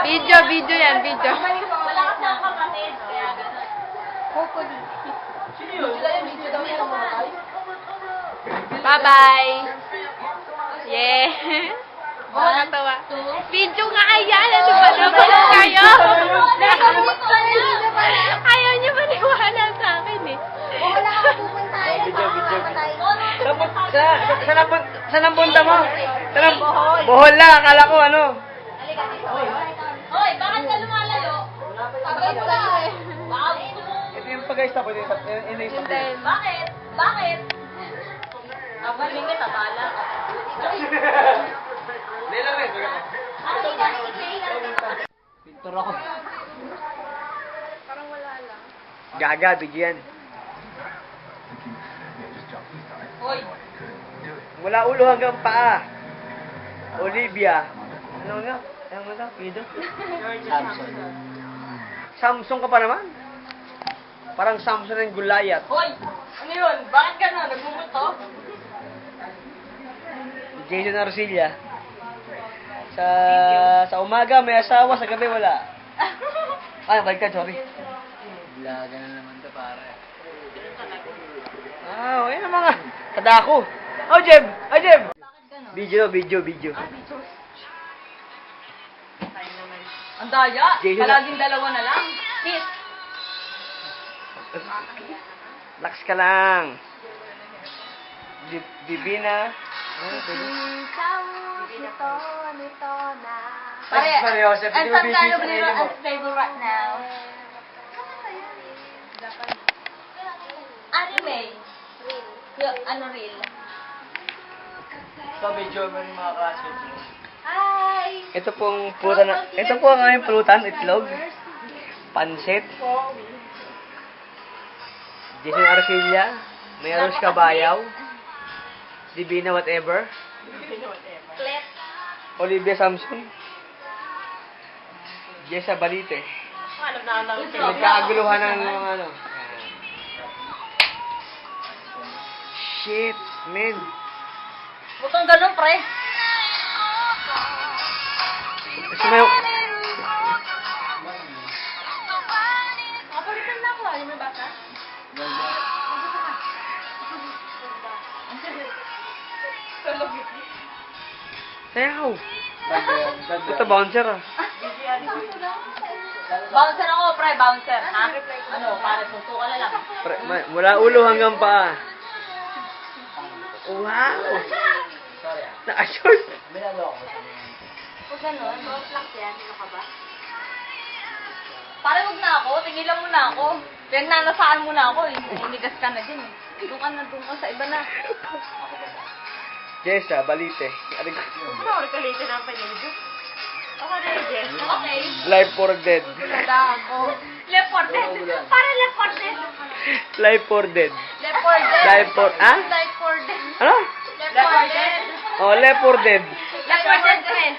Video yan, video. Wala kasi akong kapatid, kaya gano'n. Bye-bye. Yeah. Nakakatawa. Video nga ayan. Ano ba naman kayo? Ayaw niyo maniwala sa akin eh. Wala ka pupunta. Saan ang punta mo? Bohol lang. Akala ko ano. Hoy, bakit ka lumalayo? Pagod ka eh. Bakit gusto mo? Ito yung pag-stop. Ina-stop. Bakit? Bakit? Abalin kita, bala. Pintor ako. Gaga, bigyan. Hoy, Mula ulo hanggang paa. Olivia. Ano nga? Ano nga? Pido? Samsung ka pa naman? Parang Samsung ng Gulayat. hoy. Ano yun? Bakit ka na? Nagmumuto? Jason Arcilla. Sa umaga may asawa, sa gabi wala. Ay, balik ka, sorry. Laga na naman to, pare. Ayun ang mga kadako. Oh, Jeb! Ay, Jeb! Video. Ang daya. Jason- Palaging dalawa na lang. Kiss. Lax ka lang. Bibina. Pare, Joseph, and hindi mo some kind of busy sa little sarili mo. unstable right now. Anime. Ano real? So, medyo mo yung mga classmates mo. Hi! Ito pong prutan ito po ang aming prutan, itlog. Pansit. Jason Arcilla. Mayroon Cabayaw. Divina whatever. Clip. Olivia Samson. Jessa Balite. Nagkakaguluhan ng mga ano. Shit, man. Huwag kang ganun, pre. Sumayo. Kapalitan na ako, ayaw mo yung bata? Sayaw. Ito bouncer ah. Bouncer ako, pre, bouncer. Ha? Ano, pare, punto ka na lang. Mula ulo hanggang paa. Wow! Na-assure. Huwag ganun, don't flex yan. Ano ka ba? Pare, huwag na ako. Tigilan mo na ako. Pinagnanasaan mo na ako. Inigas ka na din eh. Doon ka sa iba na. Jessa Balite. Ano ako kalito na pa dito? Ako na yung Jess. Okay. Life for dead. Nada ako. Left for dead. Para left for dead. Life for dead. Left for dead. Life for... Ah? Left for dead. Ano? Left for dead. Oh, left for dead. Left for dead ka rin.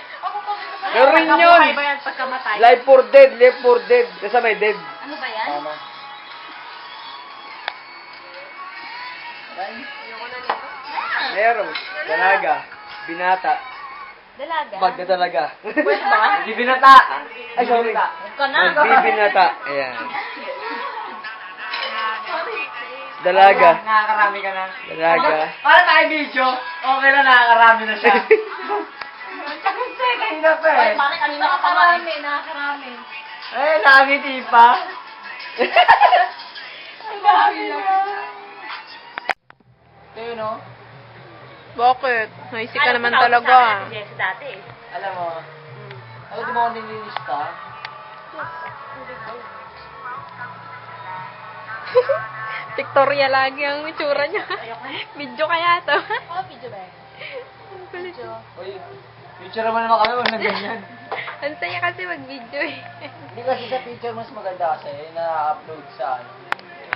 Meron yun. ba yan pagkamatay? Life for dead. Left for dead. Nasa may dead. Ano ba yan? Meron. Dalaga. Binata. Dalaga. Magdadalaga. Pwede ba? Di binata. Ay, sorry. Huwag ka na. Magbibinata. Ayan. Dalaga. Nakakarami ka na. Dalaga. Para tayo video, okay na nakakarami na siya. Kanina pa Ay, eh. pare, kanina ka pa marami. Nakakarami. Eh, nakangiti pa. Ang dami na. Ito no? Bakit? Naisip ka naman talaga. Yes, dati eh. Alam mo, ako di mo ako nililista. Victoria lagi ang itsura niya. Video kaya to. Oh, video ba? Uy, picture naman kami wag na ganyan. Ang saya kasi mag-video eh. Hindi kasi sa picture mas maganda kasi na-upload sa ano.